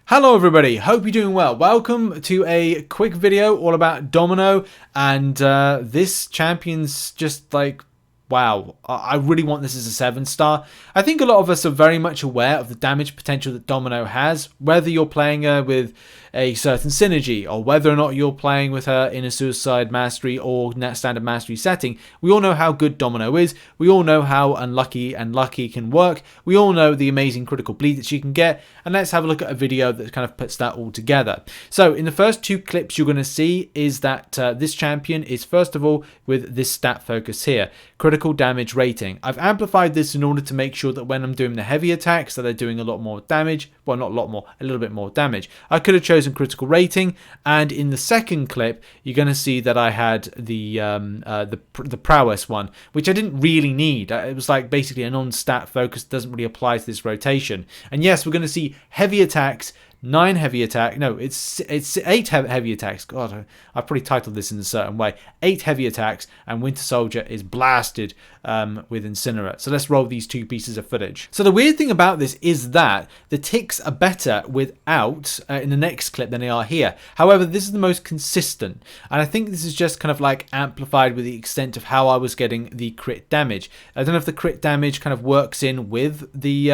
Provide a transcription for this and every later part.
Hello everybody, hope you're doing well. Welcome to a quick video all about Domino, and this champion's just like, wow, I really want this as a 7-star. I think a lot of us are very much aware of the damage potential that Domino has, whether you're playing her with a certain synergy or whether or not you're playing with her in a Suicide Mastery or Standard Mastery setting. We all know how good Domino is. We all know how unlucky and lucky can work. We all know the amazing critical bleed that she can get, and let's have a look at a video that kind of puts that all together. So in the first two clips you're going to see is that this champion is first of all with this stat focus here, critical damage rating. I've amplified this in order to make sure that when I'm doing the heavy attacks that they're doing a lot more damage. Well, not a lot more, a little bit more damage. I could have chosen critical rating, and in the second clip you're going to see that I had the prowess one, which I didn't really need. It was like basically a non-stat focus, doesn't really apply to this rotation. And yes, we're going to see heavy attacks, 9 heavy attack. No, it's 8 heavy attacks. God, I've probably titled this in a certain way. 8 heavy attacks, and Winter Soldier is blasted with Incinerate. So let's roll these two pieces of footage. So the weird thing about this is that the ticks are better without in the next clip than they are here. However, this is the most consistent, and I think this is just kind of like amplified with the extent of how I was getting the crit damage. I don't know if the crit damage kind of works in with the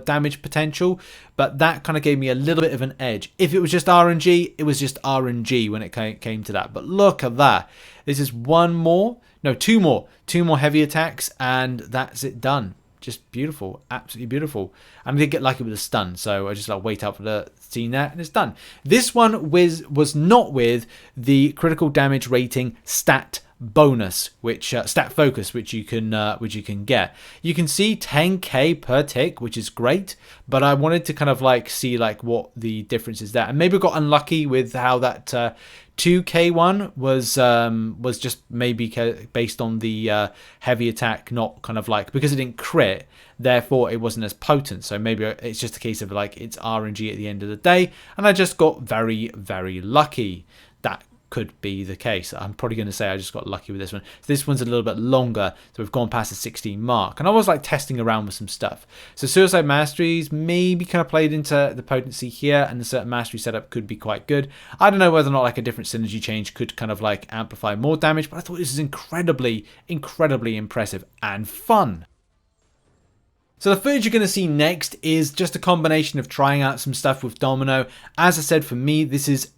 damage potential, but that kind of gave me a little bit of an edge. If it was just RNG, it was just RNG when it came to that. But look at that. This is two more heavy attacks, and that's it done. Just beautiful, absolutely beautiful. And I did get lucky with a stun, so I just like wait out for the scene there, and it's done. This one was not with the critical damage rating stat bonus, which stat focus, which you can get. You can see 10k per tick, which is great, but I wanted to kind of like see like what the difference is there, and maybe I got unlucky with how that 2k one was just maybe based on the heavy attack, not kind of like, because it didn't crit, therefore it wasn't as potent. So maybe it's just a case of like it's RNG at the end of the day, and I just got very, very lucky. That could be the case. I'm probably going to say I just got lucky with this one. So this one's a little bit longer, so we've gone past the 16 mark, and I was like testing around with some stuff. So Suicide Masteries maybe kind of played into the potency here, and the certain mastery setup could be quite good. I don't know whether or not like a different synergy change could kind of like amplify more damage, but I thought this is incredibly impressive and fun. So the footage you're going to see next is just a combination of trying out some stuff with Domino. As I said, for me, this is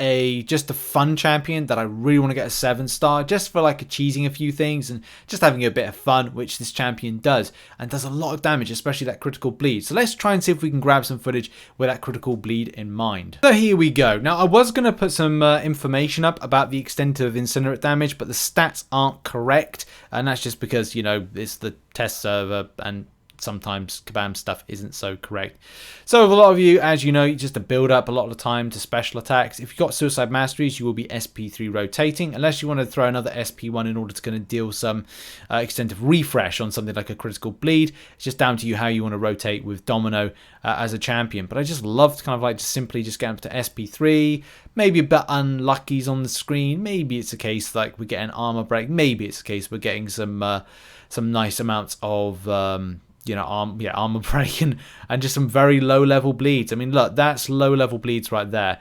just a fun champion that I really want to get a 7-star, just for like cheesing a few things and just having a bit of fun, which this champion does, and does a lot of damage, especially that critical bleed. So let's try and see if we can grab some footage with that critical bleed in mind. So here we go. Now I was going to put some information up about the extent of incinerate damage, but the stats aren't correct, and that's just because, you know, it's the test server and sometimes Kabam stuff isn't so correct. So a lot of you, as you know, just to build up a lot of the time to special attacks. If you've got Suicide Masteries, you will be SP3 rotating, unless you want to throw another SP1 in order to kind of deal some extent of refresh on something like a critical bleed. It's just down to you how you want to rotate with Domino as a champion. But I just love to kind of like just simply just get up to SP3, maybe a bit unluckies on the screen. Maybe it's a case like we get an armor break. Maybe it's a case we're getting some nice amounts of you know, armor break and just some very low level bleeds. I mean, look, that's low level bleeds right there.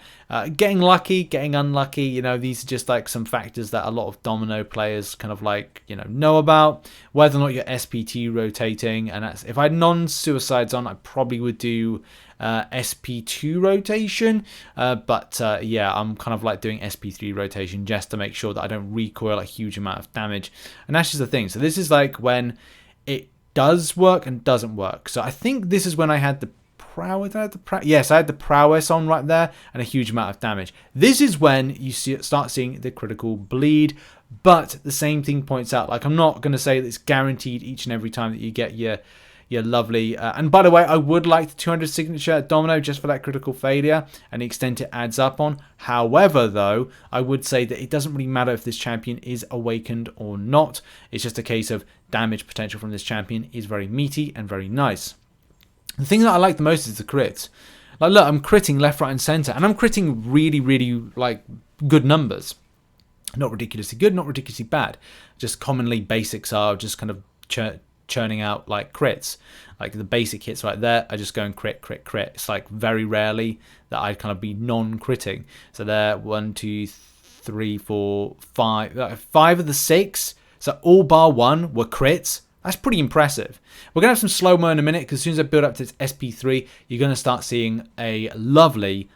Getting lucky, getting unlucky, you know, these are just like some factors that a lot of Domino players kind of like, you know about. Whether or not you're SPT rotating, and that's, if I had non-suicides on, I probably would do SP2 rotation, but yeah, I'm kind of like doing SP3 rotation just to make sure that I don't recoil a huge amount of damage. And that's just the thing. So this is like when it does work and doesn't work. So I think this is when I had the prowess. Yes, I had the prowess on right there and a huge amount of damage. This is when you start seeing the critical bleed. But the same thing points out, like, I'm not going to say that it's guaranteed each and every time that you get your lovely and by the way, I would like the 200 signature Domino just for that critical failure and the extent it adds up on. However, though, I would say that it doesn't really matter if this champion is awakened or not. It's just a case of damage potential from this champion is very meaty and very nice. The thing that I like the most is the crits. Like, look, I'm critting left, right, and center, and I'm critting really like good numbers. Not ridiculously good, not ridiculously bad. Just commonly basics are just kind of churning out like crits. Like the basic hits right there are just going crit, crit, crit. It's like very rarely that I'd kind of be non-critting. So there, 1, 2, 3, 4, 5. 5 of the 6. So all bar 1 were crits. That's pretty impressive. We're going to have some slow-mo in a minute, because as soon as I build up to its SP3, you're going to start seeing a lovely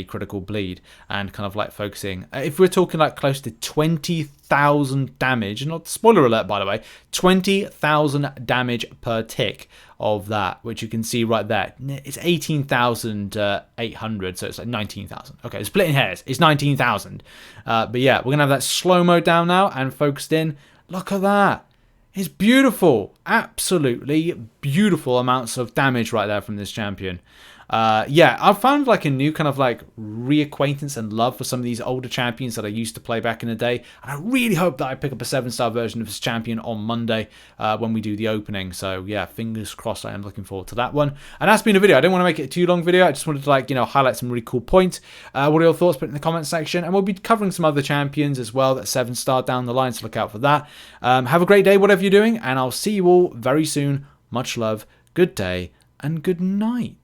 critical bleed, and kind of like focusing. If we're talking like close to 20,000 damage, not spoiler alert by the way, 20,000 damage per tick of that, which you can see right there. It's 18,800, so it's like 19,000. Okay, splitting hairs. It's 19,000. But yeah, we're going to have that slow-mo down now and focused in. Look at that. It's beautiful. Absolutely beautiful amounts of damage right there from this champion. Yeah, I've found like a new kind of like reacquaintance and love for some of these older champions that I used to play back in the day. And I really hope that I pick up a 7-star version of this champion on Monday when we do the opening. So yeah, fingers crossed. I am looking forward to that one. And that's been a video. I didn't want to make it a too long video. I just wanted to like, highlight some really cool points. What are your thoughts? Put it in the comment section. And we'll be covering some other champions as well that 7-star down the line. So look out for that. Have a great day, whatever you're doing. And I'll see you all very soon. Much love. Good day and good night.